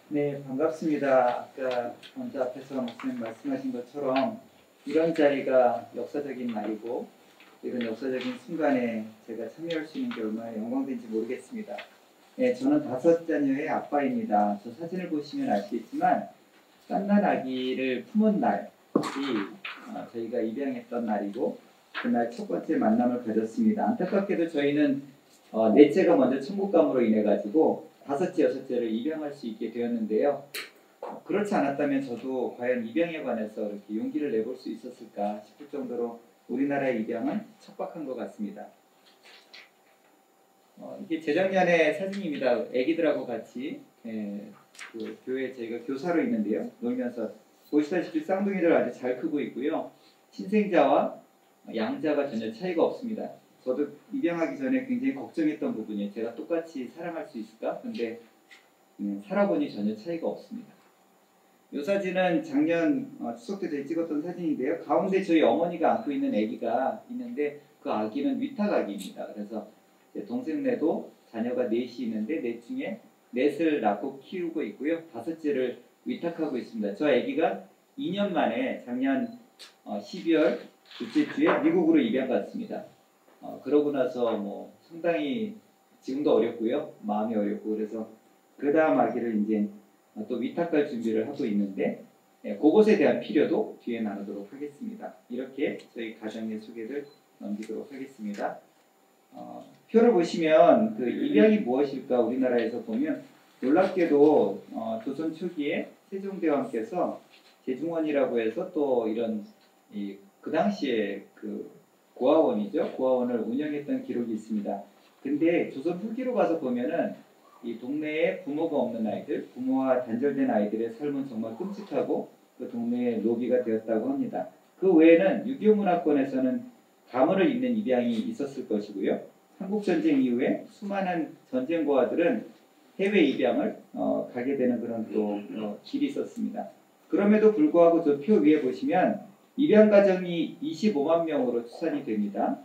네, 반갑습니다. 아까 먼저 앞에서 목사님 말씀하신 것처럼 이런 자리가 역사적인 날이고 이런 역사적인 순간에 제가 참여할 수 있는 게 얼마나 영광된지 모르겠습니다. 네, 저는 5자녀의 아빠입니다. 저 사진을 보시면 아시겠지만 갓난 아기를 품은 날이 저희가 입양했던 날이고 그날 첫 번째 만남을 가졌습니다. 안타깝게도 저희는 넷째가 먼저 천국감으로 인해 가지고 5째, 6째를 입양할 수 있게 되었는데요. 그렇지 않았다면 저도 과연 입양에 관해서 이렇게 용기를 내볼 수 있었을까 싶을 정도로 우리나라의 입양은 척박한 것 같습니다. 이게 재작년의 사진입니다. 애기들하고 같이 그 교회 저희가 교사로 있는데요. 놀면서 보시다시피 쌍둥이들 아주 잘 크고 있고요. 친생자와 양자가 전혀 차이가 없습니다. 저도 입양하기 전에 굉장히 걱정했던 부분이에요. 제가 똑같이 사랑할 수 있을까? 근데 살아보니 전혀 차이가 없습니다. 이 사진은 작년 추석 때 저희 찍었던 사진인데요. 가운데 저희 어머니가 안고 있는 아기가 있는데 그 아기는 위탁 아기입니다. 그래서 제 동생네도 자녀가 넷이 있는데 넷 중에 넷을 낳고 키우고 있고요. 5째를 위탁하고 있습니다. 저 아기가 2년 만에 작년 12월 둘째 주에 미국으로 입양 갔습니다. 그러고 나서 뭐 상당히 지금도 어렵고요. 마음이 어렵고 그래서 그 다음 아기를 이제 또 위탁할 준비를 하고 있는데 그것에 대한 필요도 뒤에 나누도록 하겠습니다. 이렇게 저희 가정의 소개를 넘기도록 하겠습니다. 표를 보시면 그 입양이 무엇일까 우리나라에서 보면 놀랍게도 조선 초기에 세종대왕께서 제중원이라고 해서 또 이런 그 당시에 그 고아원이죠. 고아원을 운영했던 기록이 있습니다. 근데 조선 후기로 가서 보면은 이 동네에 부모가 없는 아이들, 부모와 단절된 아이들의 삶은 정말 끔찍하고 그 동네의 노비가 되었다고 합니다. 그 외에는 6.25 문화권에서는 가문을 잇는 입양이 있었을 것이고요. 한국전쟁 이후에 수많은 전쟁 고아들은 해외 입양을 가게 되는 그런 또 길이 있었습니다. 그럼에도 불구하고 저 표 위에 보시면 입양 가정이 25만 명으로 추산이 됩니다.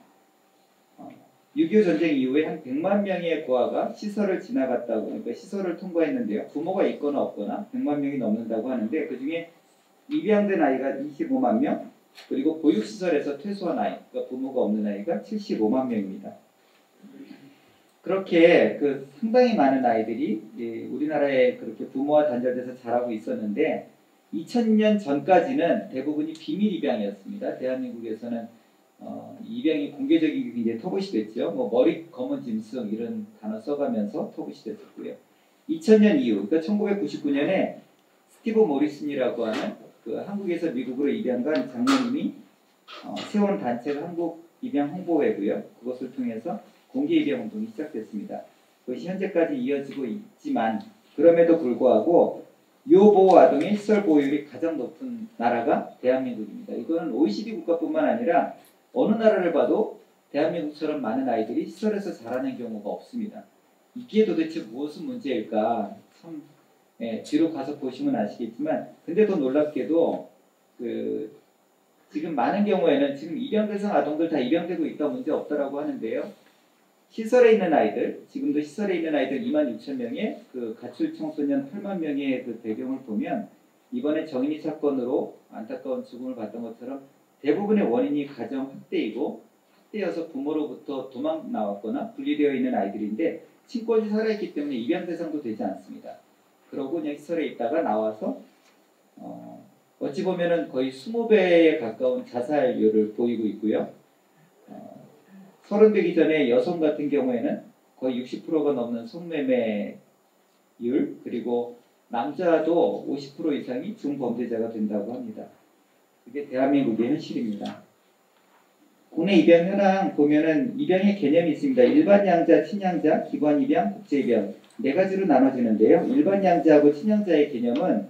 6.25 전쟁 이후에 한 100만 명의 고아가 시설을 지나갔다고, 그러니까 시설을 통과했는데요. 부모가 있거나 없거나 100만 명이 넘는다고 하는데 그 중에 입양된 아이가 25만 명, 그리고 보육시설에서 퇴소한 아이, 그러니까 부모가 없는 아이가 75만 명입니다. 그렇게 그 상당히 많은 아이들이 우리나라에 그렇게 부모와 단절돼서 자라고 있었는데 2000년 전까지는 대부분이 비밀 입양이었습니다. 대한민국에서는 입양이 공개적이게 굉장히 터부시 됐죠. 뭐 머리 검은 짐승 이런 단어 써가면서 터부시 됐었고요. 2000년 이후, 그러니까 1999년에 스티브 모리슨이라고 하는 그 한국에서 미국으로 입양 간 장로님이 세운 단체가 한국 입양 홍보회고요. 그것을 통해서 공개 입양 운동이 시작됐습니다. 그것이 현재까지 이어지고 있지만 그럼에도 불구하고 유보호 아동의 시설 보유율이 가장 높은 나라가 대한민국입니다. 이거는 OECD 국가뿐만 아니라 어느 나라를 봐도 대한민국처럼 많은 아이들이 시설에서 자라는 경우가 없습니다. 이게 도대체 무엇은 문제일까? 참 뒤로 가서 보시면 아시겠지만 근데 더 놀랍게도 지금 많은 경우에는 지금 입양 대상 아동들 다 입양되고 있다 문제 없다라고 하는데요. 시설에 있는 아이들, 지금도 시설에 있는 아이들 26,000명의 그 가출 청소년 8만 명의 그 배경을 보면 이번에 정인이 사건으로 안타까운 죽음을 봤던 것처럼 대부분의 원인이 가정 학대이고 학대여서 부모로부터 도망 나왔거나 분리되어 있는 아이들인데 친권이 살아있기 때문에 입양 대상도 되지 않습니다. 그러고 그냥 시설에 있다가 나와서 어찌 보면은 거의 20배에 가까운 자살률을 보이고 있고요. 서른 되기 전에 여성 같은 경우에는 거의 60%가 넘는 성매매율, 그리고 남자도 50% 이상이 중범죄자가 된다고 합니다. 그게 대한민국의 현실입니다. 국내 입양 현황 보면은 입양의 개념이 있습니다. 일반 양자, 친양자, 기관 입양, 국제 입양 4가지로 나눠지는데요. 일반 양자하고 친양자의 개념은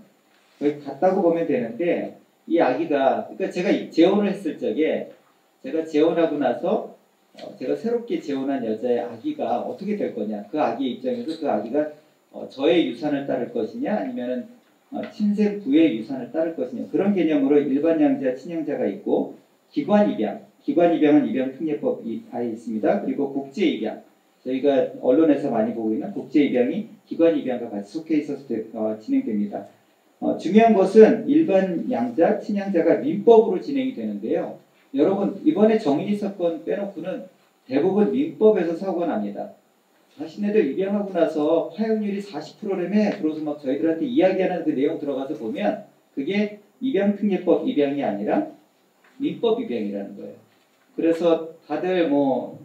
거의 같다고 보면 되는데 이 아기가, 그러니까 제가 재혼을 했을 적에 제가 재혼하고 나서 제가 새롭게 재혼한 여자의 아기가 어떻게 될 거냐, 그 아기의 입장에서 그 아기가 저의 유산을 따를 것이냐 아니면은 친생 부의 유산을 따를 것이냐, 그런 개념으로 일반 양자, 친양자가 있고 기관 입양은 입양특례법이 아예 있습니다. 그리고 국제 입양, 저희가 언론에서 많이 보고 있는 국제 입양이 기관 입양과 같이 속해 있어서 진행됩니다. 중요한 것은 일반 양자, 친양자가 민법으로 진행이 되는데요. 여러분 이번에 정인이 사건 빼놓고는 대부분 민법에서 사고가 납니다. 자신네들 입양하고 나서 파용률이 40%라며 그러고서 막 저희들한테 이야기하는 그 내용 들어가서 보면 그게 입양특례법 입양이 아니라 민법 입양이라는 거예요. 그래서 다들 뭐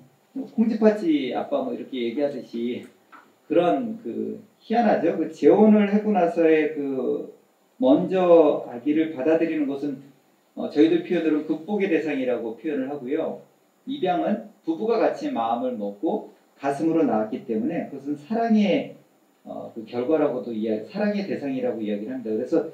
콩쥐팥쥐 아빠 뭐 이렇게 얘기하듯이 그런 그 희한하죠. 그 재혼을 하고 나서의 그 먼저 아기를 받아들이는 것은 저희들 표현으로 극복의 대상이라고 표현을 하고요. 입양은 부부가 같이 마음을 먹고 가슴으로 낳았기 때문에 그것은 사랑의 그 결과라고도 사랑의 대상이라고 이야기를 합니다. 그래서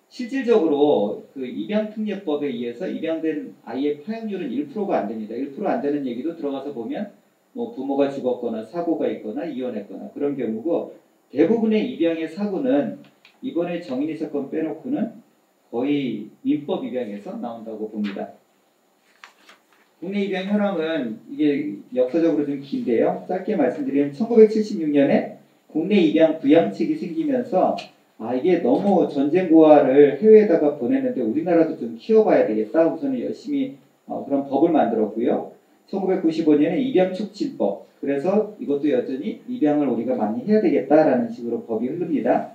실질적으로 그 입양특례법에 의해서 입양된 아이의 파용률은 1%가 안 됩니다. 1% 안 되는 얘기도 들어가서 보면 뭐 부모가 죽었거나 사고가 있거나 이혼했거나 그런 경우고 대부분의 입양의 사고는 이번에 정인이 사건 빼놓고는 거의 민법 입양에서 나온다고 봅니다. 국내 입양 현황은 이게 역사적으로 좀 긴데요. 짧게 말씀드리면 1976년에 국내 입양 부양책이 생기면서 이게 너무 전쟁 고아를 해외에다가 보냈는데 우리나라도 좀 키워봐야 되겠다. 우선은 열심히 그런 법을 만들었고요. 1995년에 입양촉진법. 그래서 이것도 여전히 입양을 우리가 많이 해야 되겠다라는 식으로 법이 흐릅니다.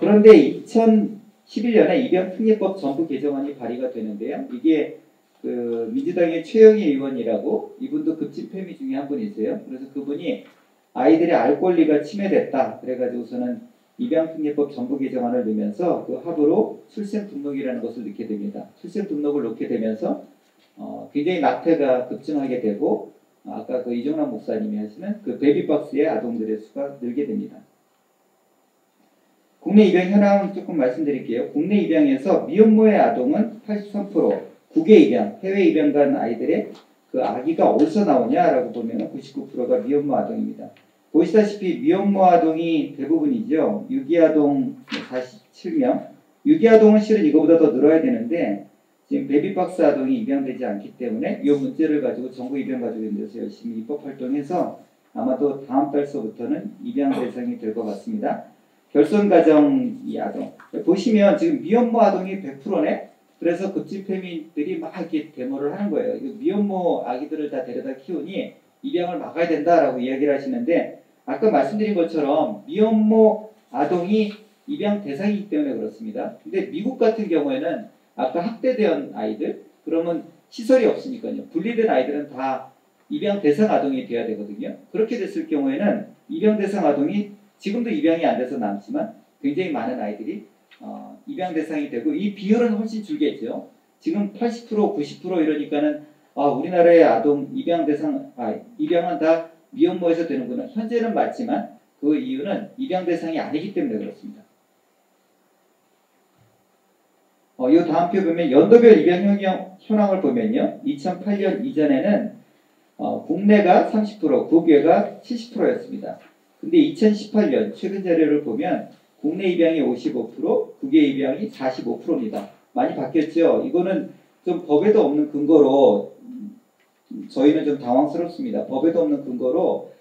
그런데 2011년에 입양특례법 전부 개정안이 발의가 되는데요. 이게 그 민주당의 최영희 의원이라고 이분도 급진패미 중에 한 분이세요. 그래서 그분이 아이들의 알 권리가 침해됐다. 그래가지고서는 입양특례법 전부 개정안을 넣으면서 그 합으로 출생등록이라는 것을 넣게 됩니다. 출생등록을 넣게 되면서 굉장히 낙태가 급증하게 되고 아까 그 이종남 목사님이 하시는 그 베비박스의 아동들의 수가 늘게 됩니다. 국내 입양 현황 조금 말씀드릴게요. 국내 입양에서 미혼모의 아동은 83%, 국외 입양, 해외 입양 간 아이들의 그 아기가 어디서 나오냐라고 보면 99%가 미혼모 아동입니다. 보시다시피 미혼모 아동이 대부분이죠. 유기아동 47명. 유기아동은 실은 이거보다 더 늘어야 되는데 지금 베비박스 아동이 입양되지 않기 때문에 이 문제를 가지고 전국 입양 가족인들에서 열심히 입법 활동해서 아마도 다음 달서부터는 입양 대상이 될 것 같습니다. 결손가정 이 아동 보시면 지금 미혼모 아동이 100%네. 그래서 급진패민들이 막 이렇게 데모를 하는 거예요. 미혼모 아기들을 다 데려다 키우니 입양을 막아야 된다라고 이야기를 하시는데 아까 말씀드린 것처럼 미혼모 아동이 입양 대상이기 때문에 그렇습니다. 근데 미국 같은 경우에는 아까 학대된 아이들 그러면 시설이 없으니까요. 분리된 아이들은 다 입양 대상 아동이 돼야 되거든요. 그렇게 됐을 경우에는 입양 대상 아동이 지금도 입양이 안 돼서 남지만 굉장히 많은 아이들이 입양 대상이 되고 이 비율은 훨씬 줄겠죠. 지금 80% 90% 이러니까는 우리나라의 아동 입양 대상 입양은 다 미혼모에서 되는구나. 현재는 맞지만 그 이유는 입양 대상이 아니기 때문에 그렇습니다. 이 다음 표 보면 연도별 입양 현황을 보면요. 2008년 이전에는 국내가 30%, 국외가 70%였습니다. 근데 2018년 최근 자료를 보면 국내 입양이 55%, 국외 입양이 45%입니다. 많이 바뀌었죠. 이거는 좀 법에도 없는 근거로 저희는 좀 당황스럽습니다. 법에도 없는 근거로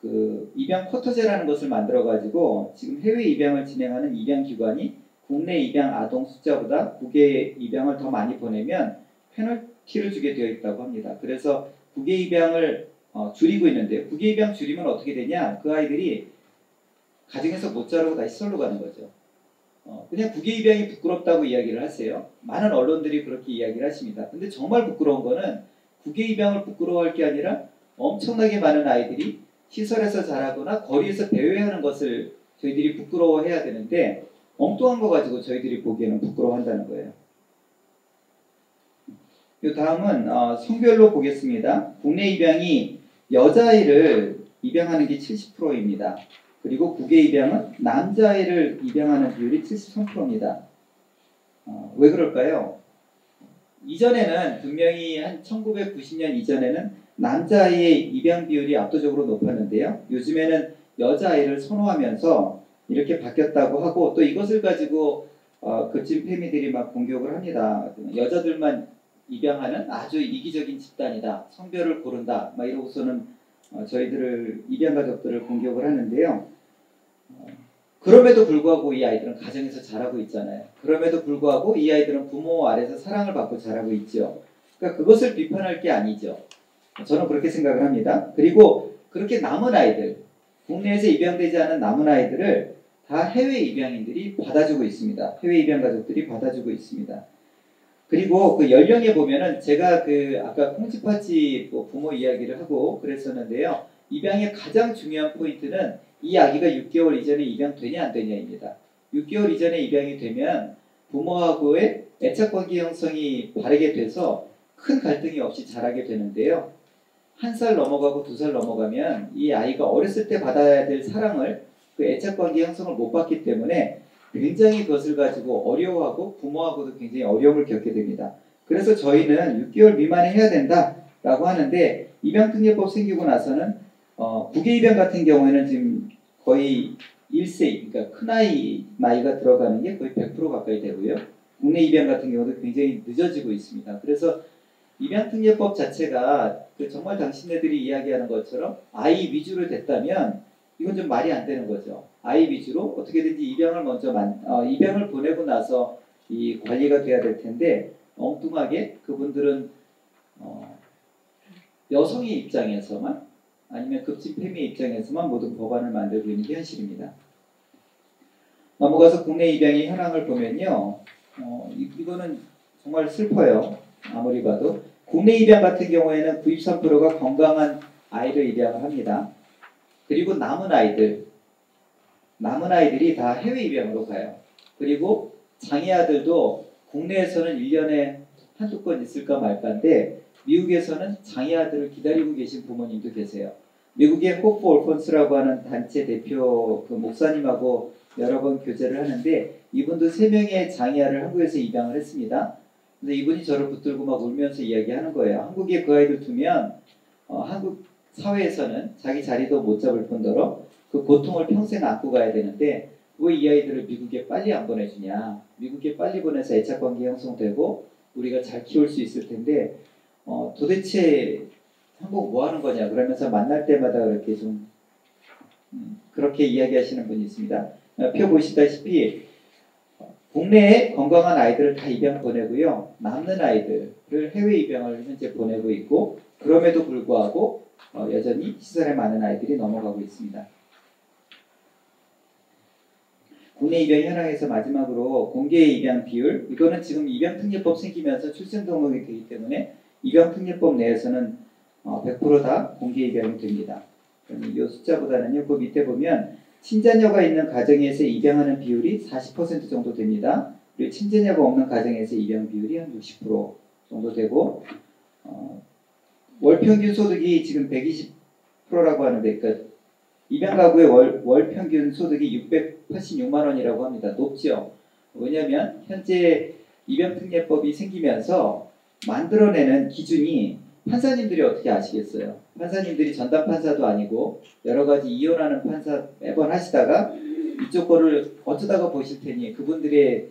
그 입양 쿼터제라는 것을 만들어 가지고 지금 해외 입양을 진행하는 입양 기관이 국내 입양 아동 숫자보다 국외 입양을 더 많이 보내면 페널티를 주게 되어 있다고 합니다. 그래서 국외 입양을 줄이고 있는데요. 국외 입양 줄이면 어떻게 되냐? 그 아이들이 가정에서 못 자라고 다시 시설로 가는 거죠. 그냥 국외 입양이 부끄럽다고 이야기를 하세요. 많은 언론들이 그렇게 이야기를 하십니다. 근데 정말 부끄러운 거는 국외 입양을 부끄러워할 게 아니라 엄청나게 많은 아이들이 시설에서 자라거나 거리에서 배회하는 것을 저희들이 부끄러워해야 되는데 엉뚱한 거 가지고 저희들이 보기에는 부끄러워한다는 거예요. 이 다음은 성별로 보겠습니다. 국내 입양이 여자아이를 입양하는 게 70%입니다. 그리고 국외 입양은 남자아이를 입양하는 비율이 73%입니다. 왜 그럴까요? 이전에는 분명히 한 1990년 이전에는 남자아이의 입양 비율이 압도적으로 높았는데요. 요즘에는 여자아이를 선호하면서 이렇게 바뀌었다고 하고 또 이것을 가지고 급진 패미들이 막 공격을 합니다. 여자들만 입양하는 아주 이기적인 집단이다. 성별을 고른다. 막 이러고서는 저희들을 입양 가족들을 공격을 하는데요. 그럼에도 불구하고 이 아이들은 가정에서 자라고 있잖아요. 그럼에도 불구하고 이 아이들은 부모 아래서 사랑을 받고 자라고 있죠. 그러니까 그것을 비판할 게 아니죠. 저는 그렇게 생각을 합니다. 그리고 그렇게 남은 아이들, 국내에서 입양되지 않은 남은 아이들을 다 해외 입양인들이 받아주고 있습니다. 해외 입양 가족들이 받아주고 있습니다. 그리고 그 연령에 보면은 제가 그 아까 콩쥐팥쥐 부모 이야기를 하고 그랬었는데요. 입양의 가장 중요한 포인트는 이 아기가 6개월 이전에 입양되냐 안 되냐입니다. 6개월 이전에 입양이 되면 부모하고의 애착관계 형성이 바르게 돼서 큰 갈등이 없이 자라게 되는데요. 1살 넘어가고 2살 넘어가면 이 아이가 어렸을 때 받아야 될 사랑을 그 애착관계 형성을 못 받기 때문에 굉장히 그것을 가지고 어려워하고 부모하고도 굉장히 어려움을 겪게 됩니다. 그래서 저희는 6개월 미만에 해야 된다라고 하는데 입양특례법 생기고 나서는 국외 입양 같은 경우에는 지금 거의 1세, 그러니까 나이가 들어가는 게 거의 100% 가까이 되고요. 국내 입양 같은 경우도 굉장히 늦어지고 있습니다. 그래서 입양특례법 자체가 정말 당신네들이 이야기하는 것처럼 아이 위주로 됐다면 이건 좀 말이 안 되는 거죠. 아이 위주로 어떻게든지 입양을 먼저 입양을 보내고 나서 이 관리가 돼야 될 텐데 엉뚱하게 그분들은 여성의 입장에서만 아니면 급진 패미의 입장에서만 모든 법안을 만들고 있는 게 현실입니다. 넘어가서 국내 입양의 현황을 보면요. 이거는 정말 슬퍼요. 아무리 봐도. 국내 입양 같은 경우에는 93%가 건강한 아이를 입양을 합니다. 그리고 남은 아이들이 다 해외 입양으로 가요. 그리고 장애 아들도 국내에서는 1년에 한두 건 있을까 말까인데 미국에서는 장애 아들을 기다리고 계신 부모님도 계세요. 미국의 호프 올펀스라고 하는 단체 대표 그 목사님하고 여러 번 교제를 하는데 이분도 3명의 장애 아들을 한국에서 입양을 했습니다. 근데 이분이 저를 붙들고 막 울면서 이야기하는 거예요. 한국에 그 아이들 두면 한국 사회에서는 자기 자리도 못 잡을 뿐더러 그 고통을 평생 안고 가야 되는데 왜 이 아이들을 미국에 빨리 안 보내주냐. 미국에 빨리 보내서 애착관계 형성되고 우리가 잘 키울 수 있을 텐데 도대체 한국 뭐 하는 거냐 그러면서 만날 때마다 그렇게 좀 그렇게 이야기하시는 분이 있습니다. 표 보시다시피 국내에 건강한 아이들을 다 입양 보내고요. 남는 아이들을 해외 입양을 현재 보내고 있고 그럼에도 불구하고 여전히 시설에 많은 아이들이 넘어가고 있습니다. 국내 입양 현황에서 마지막으로 공개 입양 비율 이거는 지금 입양특례법 생기면서 출생 등록이 되기 때문에 입양특례법 내에서는 100% 다 공개 입양이 됩니다. 이 숫자보다는요. 그 밑에 보면 친자녀가 있는 가정에서 입양하는 비율이 40% 정도 됩니다. 그리고 친자녀가 없는 가정에서 입양 비율이 한 60% 정도 되고 월평균 소득이 지금 120%라고 하는데 그러니까 입양 가구의 월 평균 소득이 686만 원이라고 합니다. 높죠. 왜냐하면 현재 입양특례법이 생기면서 만들어내는 기준이 판사님들이 어떻게 아시겠어요? 판사님들이 전담 판사도 아니고 여러 가지 이혼하는 판사 매번 하시다가 이쪽 거를 어쩌다가 보실 테니 그분들의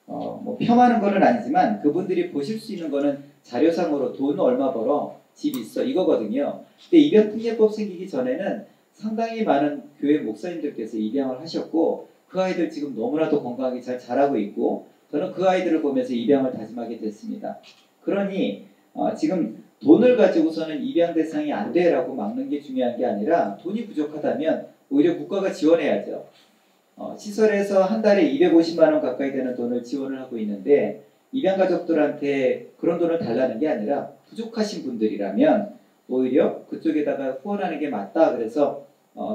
뭐 폄하하는 거는 아니지만 그분들이 보실 수 있는 거는 자료상으로 돈 얼마 벌어 집 있어 이거거든요. 근데 입양특례법 생기기 전에는 상당히 많은 교회 목사님들께서 입양을 하셨고 그 아이들 지금 너무나도 건강하게 잘 자라고 있고 저는 그 아이들을 보면서 입양을 다짐하게 됐습니다. 그러니 지금 돈을 가지고서는 입양 대상이 안 돼라고 막는 게 중요한 게 아니라 돈이 부족하다면 오히려 국가가 지원해야죠. 시설에서 한 달에 250만 원 가까이 되는 돈을 지원을 하고 있는데 입양 가족들한테 그런 돈을 달라는 게 아니라 부족하신 분들이라면 오히려 그쪽에다가 후원하는 게 맞다. 그래서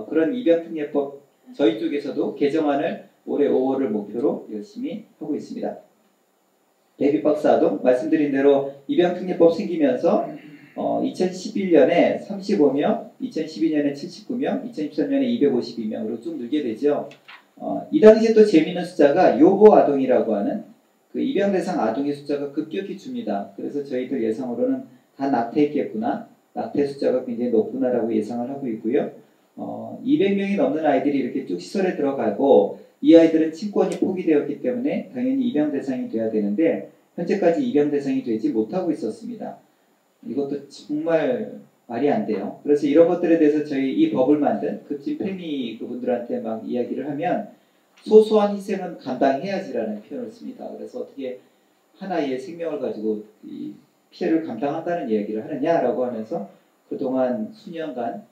그런 입양특례법 저희 쪽에서도 개정안을 올해 5월을 목표로 열심히 하고 있습니다. 베이비박스 아동 말씀드린 대로 입양특례법 생기면서 2011년에 35명, 2012년에 79명, 2013년에 252명으로 쭉 늘게 되죠. 이 당시에 또 재미있는 숫자가 요보 아동이라고 하는 그 입양 대상 아동의 숫자가 급격히 줍니다. 그래서 저희들 예상으로는 다 낙태했겠구나, 낙태 숫자가 굉장히 높구나라고 예상을 하고 있고요. 200명이 넘는 아이들이 이렇게 쭉 시설에 들어가고 이 아이들은 친권이 포기되었기 때문에 당연히 입양 대상이 돼야 되는데 현재까지 입양 대상이 되지 못하고 있었습니다. 이것도 정말 말이 안 돼요. 그래서 이런 것들에 대해서 저희 이 법을 만든 급진 페미 그분들한테 막 이야기를 하면 소소한 희생은 감당해야지라는 표현을 씁니다. 그래서 어떻게 하나의 생명을 가지고 이 피해를 감당한다는 이야기를 하느냐라고 하면서 그동안 수년간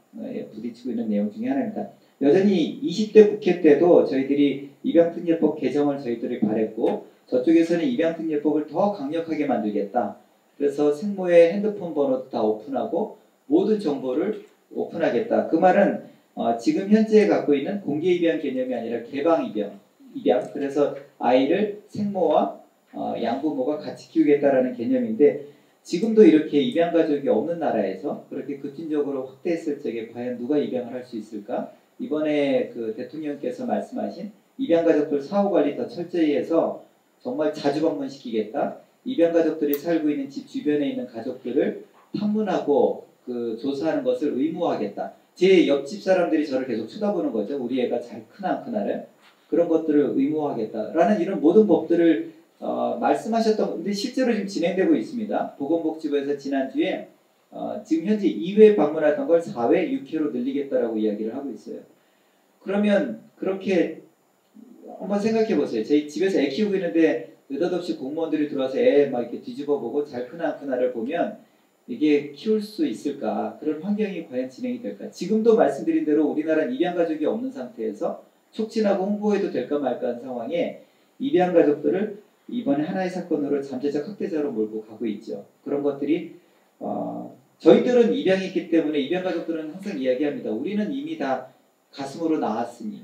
부딪히고 있는 내용 중에 하나입니다. 여전히 20대 국회 때도 저희들이 입양특례법 개정을 저희들이 바랬고 저쪽에서는 입양특례법을 더 강력하게 만들겠다. 그래서 생모의 핸드폰 번호도 다 오픈하고 모든 정보를 오픈하겠다. 그 말은 지금 현재 갖고 있는 공개 입양 개념이 아니라 개방 입양. 그래서 아이를 생모와 양부모가 같이 키우겠다라는 개념인데 지금도 이렇게 입양 가족이 없는 나라에서 그렇게 급진적으로 확대했을 적에 과연 누가 입양을 할 수 있을까? 이번에 그 대통령께서 말씀하신 입양 가족들 사후 관리 더 철저히 해서 정말 자주 방문시키겠다. 입양 가족들이 살고 있는 집 주변에 있는 가족들을 탐문하고 그 조사하는 것을 의무화하겠다. 제 옆집 사람들이 저를 계속 쳐다보는 거죠. 우리 애가 잘 크나 안 크나를. 그런 것들을 의무화하겠다라는 이런 모든 법들을 말씀하셨던 건데 실제로 지금 진행되고 있습니다. 보건복지부에서 지난주에 지금 현재 2회 방문하던 걸 4회, 6회로 늘리겠다라고 이야기를 하고 있어요. 그러면 그렇게 한번 생각해 보세요. 저희 집에서 애 키우고 있는데 느닷없이 공무원들이 들어와서 애 막 이렇게 뒤집어 보고 잘 크나 안 크나를 보면 이게 키울 수 있을까? 그런 환경이 과연 진행이 될까? 지금도 말씀드린 대로 우리나라는 입양 가족이 없는 상태에서 촉진하고 홍보해도 될까 말까 한 상황에 입양 가족들을 이번에 하나의 사건으로 잠재적 학대자로 몰고 가고 있죠. 그런 것들이 저희들은 입양했기 때문에 입양 가족들은 항상 이야기합니다. 우리는 이미 다 가슴으로 낳았으니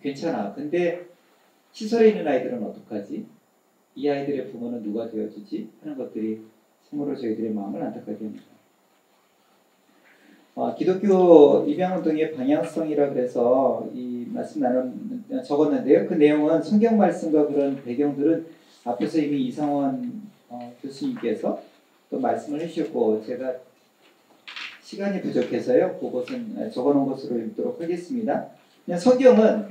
괜찮아. 근데 시설에 있는 아이들은 어떡하지? 이 아이들의 부모는 누가 되어주지? 하는 것들이 참으로 저희들의 마음을 안타깝게 합니다. 기독교 입양운동의 방향성이라 그래서 이 말씀 적었는데요. 그 내용은 성경 말씀과 그런 배경들은 앞에서 이미 이상원 교수님께서 또 말씀을 해주셨고 제가 시간이 부족해서요. 그것은 적어놓은 것으로 읽도록 하겠습니다. 그냥 성경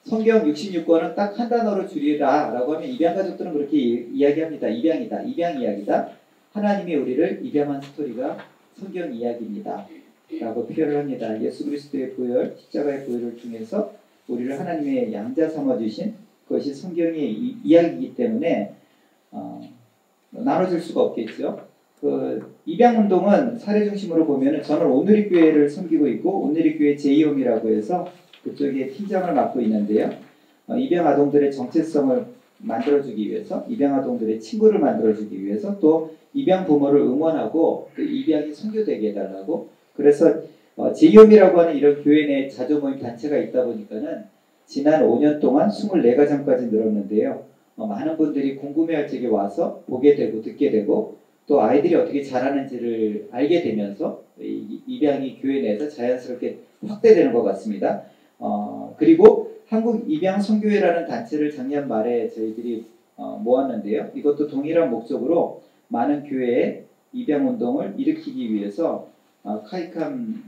66권은 딱 한 단어로 줄이라 라고 하면 입양 가족들은 그렇게 이야기합니다. 입양이다. 입양 이야기다. 하나님이 우리를 입양한 스토리가 성경 이야기입니다. 라고 표현을 합니다. 예수 그리스도의 보혈, 십자가의 보혈을 통해서 우리를 하나님의 양자 삼아주신 그것이 성경의 이야기이기 때문에 나눠줄 수가 없겠죠. 그 입양운동은 사례 중심으로 보면 저는 오늘의 교회를 섬기고 있고 오늘의 교회 제이홈이라고 해서 그쪽에 팀장을 맡고 있는데요. 입양 아동들의 정체성을 만들어주기 위해서 입양 아동들의 친구를 만들어주기 위해서 또 입양 부모를 응원하고 그 입양이 선교되게 해달라고 그래서 제이홈이라고 하는 이런 교회 내 자조 모임 단체가 있다 보니까는 지난 5년 동안 24가정까지 늘었는데요. 많은 분들이 궁금해할 적에 와서 보게 되고 듣게 되고 또 아이들이 어떻게 자라는지를 알게 되면서 입양이 교회 내에서 자연스럽게 확대되는 것 같습니다. 그리고 한국 입양 선교회라는 단체를 작년 말에 저희들이 모았는데요. 이것도 동일한 목적으로 많은 교회의 입양 운동을 일으키기 위해서 카이캄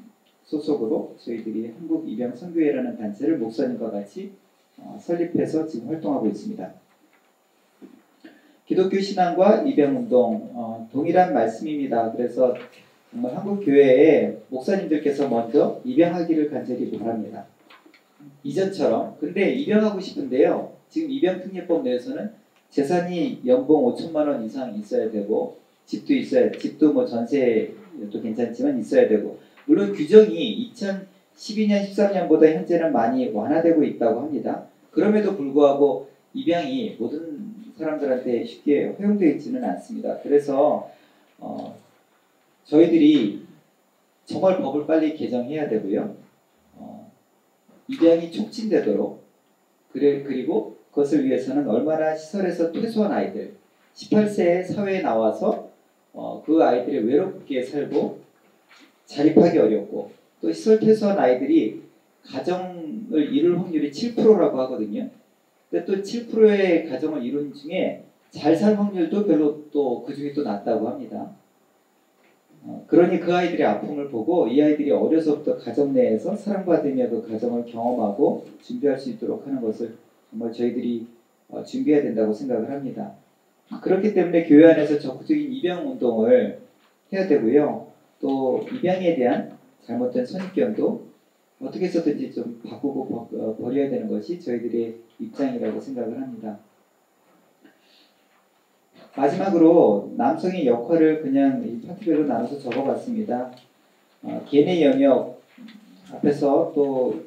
소속으로 저희들이 한국 입양 선교회라는 단체를 목사님과 같이 설립해서 지금 활동하고 있습니다. 기독교 신앙과 입양 운동 동일한 말씀입니다. 그래서 정말 한국 교회에 목사님들께서 먼저 입양하기를 간절히 바랍니다. 이전처럼. 근데 입양하고 싶은데요. 지금 입양특례법 내에서는 재산이 연봉 5천만 원 이상 있어야 되고 집도 뭐 전세도 괜찮지만 있어야 되고 물론 규정이 2012년 13년보다 현재는 많이 완화되고 있다고 합니다. 그럼에도 불구하고 입양이 모든 사람들한테 쉽게 허용되어 있지는 않습니다. 그래서 저희들이 정말 법을 빨리 개정해야 되고요. 입양이 촉진되도록 그리고 그것을 위해서는 얼마나 시설에서 퇴소한 아이들 18세에 사회에 나와서 그 아이들이 외롭게 살고 자립하기 어렵고 또 시설 퇴소한 아이들이 가정을 이룰 확률이 7%라고 하거든요. 근데 또 7%의 가정을 이룬 중에 잘 살 확률도 별로 또 그 중에 또 낮다고 합니다. 그러니 그 아이들의 아픔을 보고 이 아이들이 어려서부터 가정 내에서 사랑받으며 그 가정을 경험하고 준비할 수 있도록 하는 것을 정말 저희들이 준비해야 된다고 생각을 합니다. 그렇기 때문에 교회 안에서 적극적인 입양 운동을 해야 되고요. 또 또 입양에 대한 잘못된 선입견도 어떻게 해서든지 좀 바꾸고 버려야 되는 것이 저희들의 입장이라고 생각을 합니다. 마지막으로 남성의 역할을 그냥 이 파트별로 나눠서 적어봤습니다. 개인의 영역 앞에서 또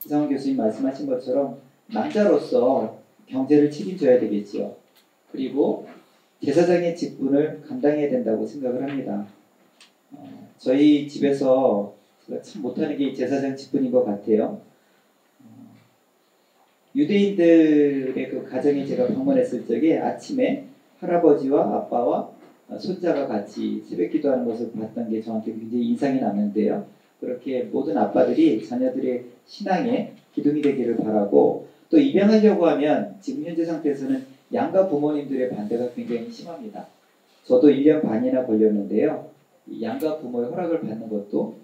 이상원 교수님 말씀하신 것처럼 남자로서 경제를 책임져야 되겠지요. 그리고 제사장의 직분을 감당해야 된다고 생각을 합니다. 저희 집에서 제가 참 못하는 게 제사장 직분인 것 같아요. 유대인들의 그 가정에 제가 방문했을 적에 아침에 할아버지와 아빠와 손자가 같이 새벽 기도하는 것을 봤던 게 저한테 굉장히 인상이 남는데요. 그렇게 모든 아빠들이 자녀들의 신앙에 기둥이 되기를 바라고, 또 입양하려고 하면 지금 현재 상태에서는 양가 부모님들의 반대가 굉장히 심합니다. 저도 1년 반이나 걸렸는데요. 이 양가 부모의 허락을 받는 것도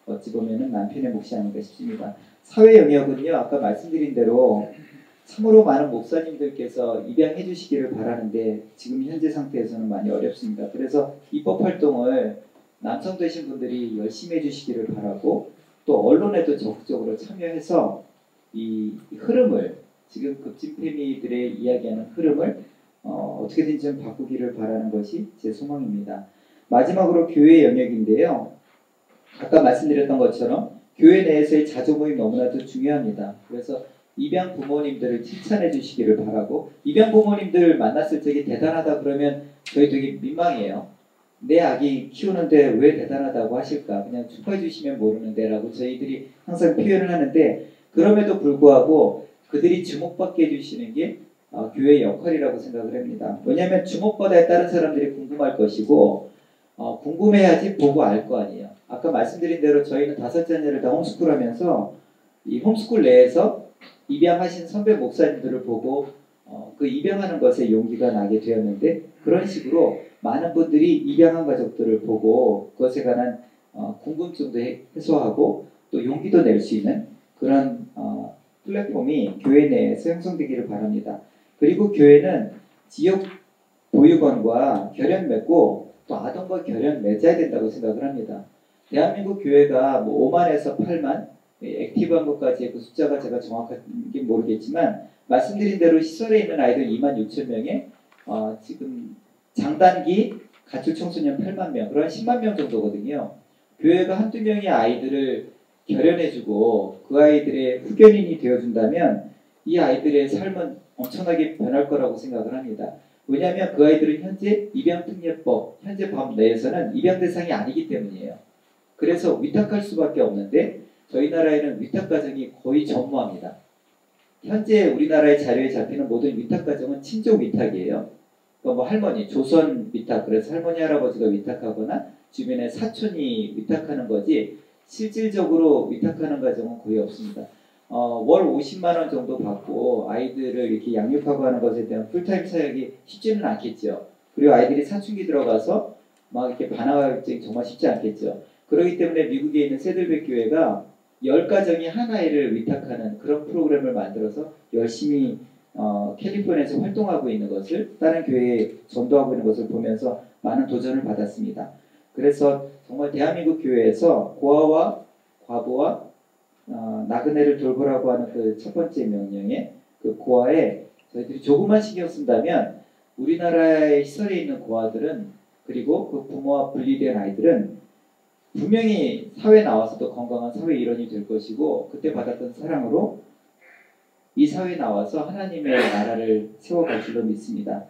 어찌 보면 남편의 몫이 아닌가 싶습니다. 사회 영역은요, 아까 말씀드린 대로 참으로 많은 목사님들께서 입양해 주시기를 바라는데 지금 현재 상태에서는 많이 어렵습니다. 그래서 입법 활동을 남성 되신 분들이 열심히 해주시기를 바라고, 또 언론에도 적극적으로 참여해서 이 흐름을, 지금 급진패미들의 이야기하는 흐름을 어떻게든지 좀 바꾸기를 바라는 것이 제 소망입니다. 마지막으로 교회 영역인데요. 아까 말씀드렸던 것처럼 교회 내에서의 자조모임 너무나도 중요합니다. 그래서 입양 부모님들을 칭찬해 주시기를 바라고, 입양 부모님들 만났을 적에 대단하다 그러면 저희 되게 민망해요. 내 아기 키우는데 왜 대단하다고 하실까? 그냥 축하해 주시면 모르는데 라고 저희들이 항상 표현을 하는데, 그럼에도 불구하고 그들이 주목받게 해주시는 게 교회의 역할이라고 생각을 합니다. 왜냐하면 주목받아야 다른 사람들이 궁금할 것이고, 궁금해야지 보고 알 거 아니에요. 아까 말씀드린 대로 저희는 5자녀를 다 홈스쿨 하면서 이 홈스쿨 내에서 입양하신 선배 목사님들을 보고 그 입양하는 것에 용기가 나게 되었는데, 그런 식으로 많은 분들이 입양한 가족들을 보고 그것에 관한 궁금증도 해소하고 또 용기도 낼 수 있는 그런 플랫폼이 교회 내에서 형성되기를 바랍니다. 그리고 교회는 지역 보육원과 결연 맺고 또 아동과 결연 맺어야 된다고 생각을 합니다. 대한민국 교회가 뭐 5만에서 8만 액티브한 것까지의 그 숫자가 제가 정확한지 모르겠지만, 말씀드린 대로 시설에 있는 아이들 2만 6천 명에 지금 장단기 가출 청소년 8만 명, 그런 10만 명 정도거든요. 교회가 한두 명의 아이들을 결연해주고 그 아이들의 후견인이 되어준다면 이 아이들의 삶은 엄청나게 변할 거라고 생각을 합니다. 왜냐하면 그 아이들은 현재 입양특례법, 현재 법 내에서는 입양 대상이 아니기 때문이에요. 그래서 위탁할 수밖에 없는데 저희 나라에는 위탁가정이 거의 전무합니다. 현재 우리나라의 자료에 잡히는 모든 위탁가정은 친족 위탁이에요. 그러니까 뭐 할머니, 조선 위탁, 그래서 할머니, 할아버지가 위탁하거나 주변에 사촌이 위탁하는 거지 실질적으로 위탁하는 가정은 거의 없습니다. 월 50만 원 정도 받고 아이들을 이렇게 양육하고 하는 것에 대한 풀타임 사역이 쉽지는 않겠죠. 그리고 아이들이 사춘기 들어가서 막 이렇게 반항할지 정말 쉽지 않겠죠. 그렇기 때문에 미국에 있는 세들백 교회가 10가정이 한 아이를 위탁하는 그런 프로그램을 만들어서 열심히 캘리포니아에서 활동하고 있는 것을, 다른 교회에 전도하고 있는 것을 보면서 많은 도전을 받았습니다. 그래서 정말 대한민국 교회에서 고아와 과부와 나그네를 돌보라고 하는 그 첫 번째 명령에 그 고아에 저희들이 조금만 신경 쓴다면 우리나라의 시설에 있는 고아들은, 그리고 그 부모와 분리된 아이들은 분명히 사회에 나와서도 건강한 사회 일원이 될 것이고, 그때 받았던 사랑으로 이 사회에 나와서 하나님의 나라를 세워갈 줄로 믿습니다.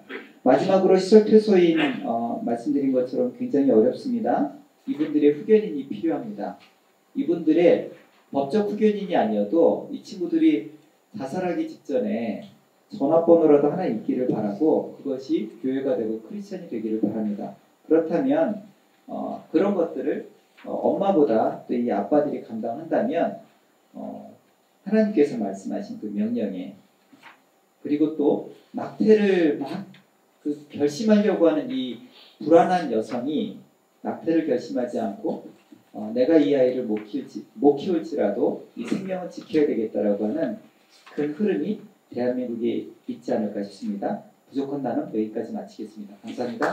마지막으로 시설 퇴소인 말씀드린 것처럼 굉장히 어렵습니다. 이분들의 후견인이 필요합니다. 이분들의 법적 후견인이 아니어도 이 친구들이 자살하기 직전에 전화번호라도 하나 있기를 바라고, 그것이 교회가 되고 크리스천이 되기를 바랍니다. 그렇다면 그런 것들을 엄마보다 또 이 아빠들이 감당한다면 하나님께서 말씀하신 그 명령에, 그리고 또 낙태를 막 결심하려고 하는 이 불안한 여성이 낙태를 결심하지 않고 내가 이 아이를 못 키울지라도 이 생명을 지켜야 되겠다라고 하는 큰 흐름이 대한민국에 있지 않을까 싶습니다. 부족한 나눔 여기까지 마치겠습니다. 감사합니다.